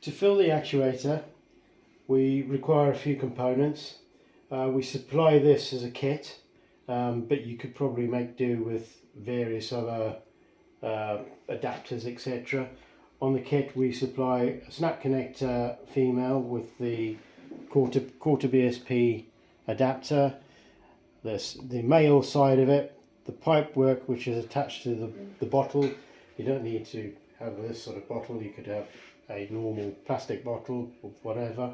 To fill the actuator, we require a few components. We supply this as a kit, but you could probably make do with various other adapters, etc. On the kit we supply a snap connector female with the quarter BSP adapter, the male side of it, the pipe work which is attached to the bottle. You don't need to have this sort of bottle, you could have a normal plastic bottle or whatever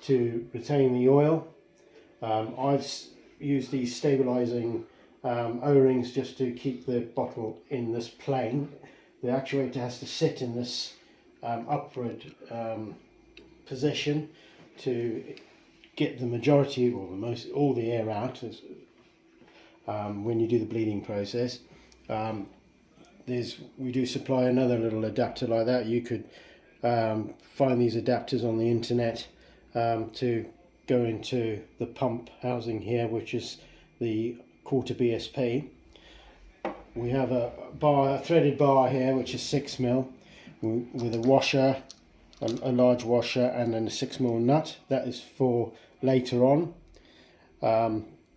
to retain the oil. I've used these stabilizing O-rings just to keep the bottle in this plane. The actuator has to sit in this upward position to get the majority or all the air out when you do the bleeding process. We do supply another little adapter like that. You could find these adapters on the internet to go into the pump housing here, which is the quarter BSP. We have a threaded bar here which is 6mm with a washer, a large washer, and then a 6mm nut. That is for later on.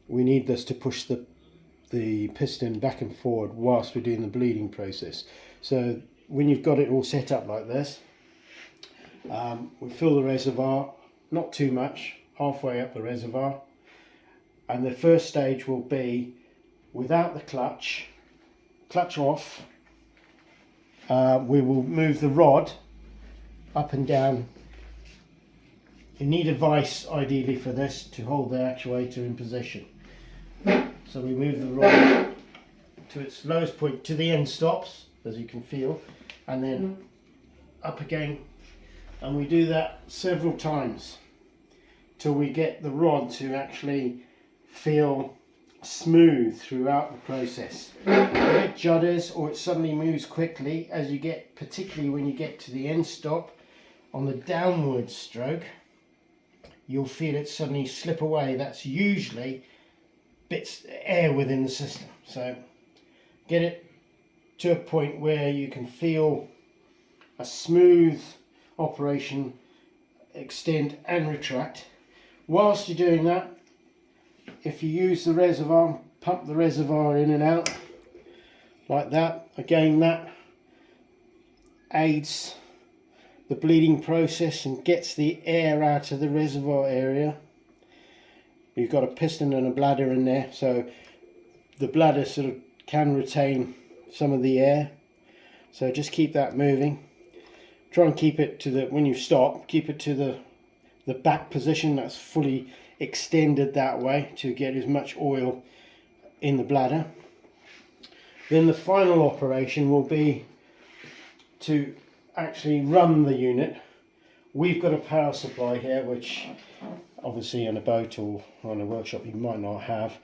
We need this to push the piston back and forward whilst we're doing the bleeding process. So when you've got it all set up like this, we fill the reservoir, not too much, halfway up the reservoir, and the first stage will be without the clutch off. We will move the rod up and down. You need a vise ideally for this to hold the actuator in position. So we move the rod to its lowest point, to the end stops, as you can feel, and then up again, and we do that several times till we get the rod to actually feel smooth throughout the process. If it judders or it suddenly moves quickly, as you get, particularly when you get to the end stop on the downward stroke, you'll feel it suddenly slip away. That's usually bits air within the system. So get it to a point where you can feel a smooth operation extend and retract. Whilst you're doing that, if you use the reservoir, pump the reservoir in and out like that. Again, that aids the bleeding process and gets the air out of the reservoir area. You've got a piston and a bladder in there, so the bladder sort of can retain some of the air. So just keep that moving. Try and keep it to the, when you stop, keep it to the back position that's fully extended that way to get as much oil in the bladder. Then the final operation will be to actually run the unit. We've got a power supply here, which obviously on a boat or on a workshop you might not have,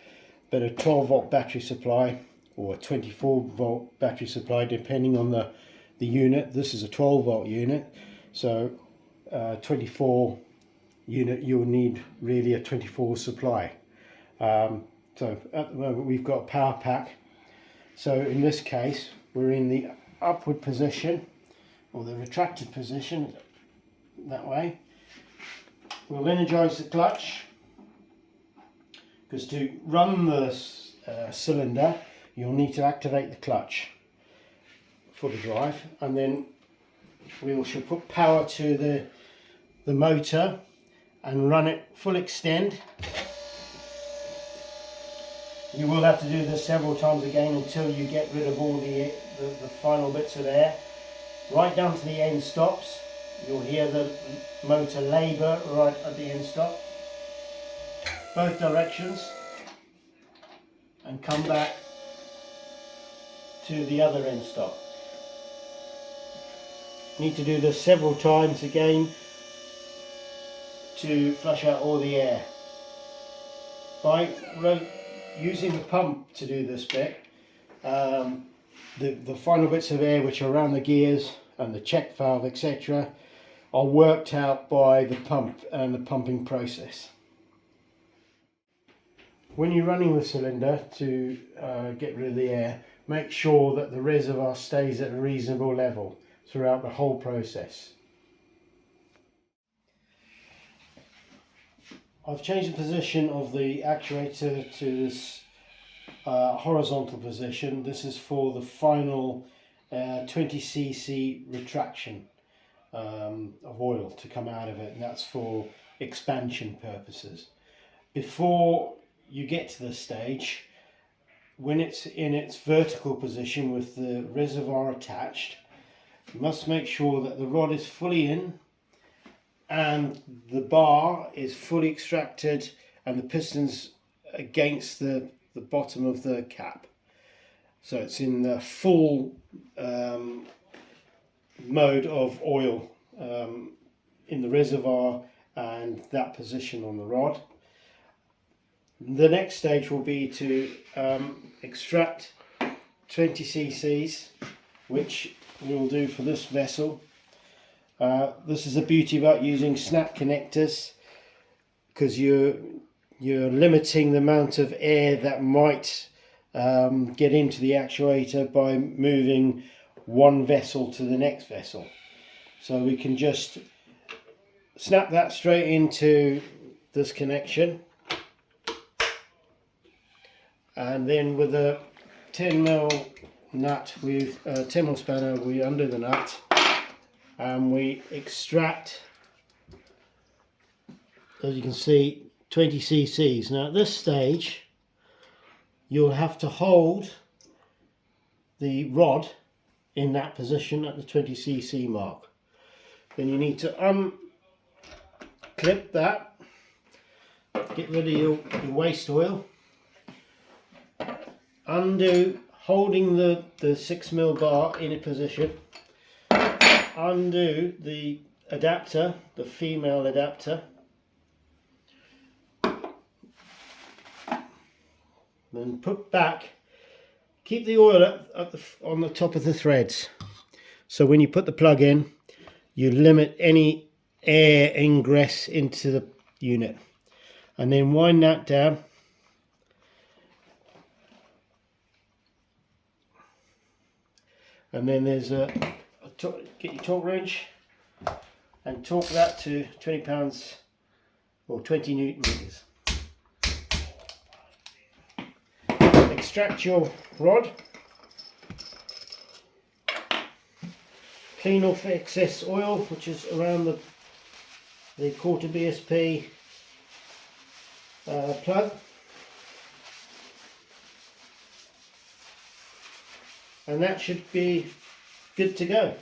but a 12-volt battery supply or a 24-volt battery supply depending on the unit. This is a 12-volt unit, so 24 unit you'll need really a 24 supply. So at the moment we've got a power pack. So in this case we're in the upward position or the retracted position that way. We'll energize the clutch, because to run the cylinder you'll need to activate the clutch for the drive, and then we shall put power to the motor and run it full extend. You will have to do this several times again until you get rid of all the final bits of air. Right down to the end stops. You'll hear the motor labour right at the end stop. Both directions. And come back to the other end stop. Need to do this several times again to flush out all the air. By using the pump to do this bit, the final bits of air which are around the gears and the check valve, etc., are worked out by the pump and the pumping process. When you're running the cylinder to get rid of the air, make sure that the reservoir stays at a reasonable level throughout the whole process. I've changed the position of the actuator to this horizontal position. This is for the final 20 cc retraction of oil to come out of it, and that's for expansion purposes. Before you get to this stage, when it's in its vertical position with the reservoir attached, you must make sure that the rod is fully in and the bar is fully extracted and the piston's against the bottom of the cap. So it's in the full mode of oil in the reservoir and that position on the rod. The next stage will be to extract 20 cc's, which we'll do for this vessel. This is the beauty about using snap connectors, because you're limiting the amount of air that might get into the actuator by moving one vessel to the next vessel. So we can just snap that straight into this connection, and then with a 10mm nut, 10mm spanner, we undo the nut and we extract, as you can see, 20 cc's. Now at this stage you'll have to hold the rod in that position at the 20 cc mark. Then you need to unclip that, get rid of your waste oil, undo, holding the 6mm bar in a position, undo the adapter, the female adapter, then put back, keep the oil on the top of the threads, so when you put the plug in you limit any air ingress into the unit, and then wind that down. And then there's get your torque wrench and torque that to 20 pounds or 20 newton meters. Extract your rod, clean off excess oil, which is around the quarter BSP plug, and that should be good to go.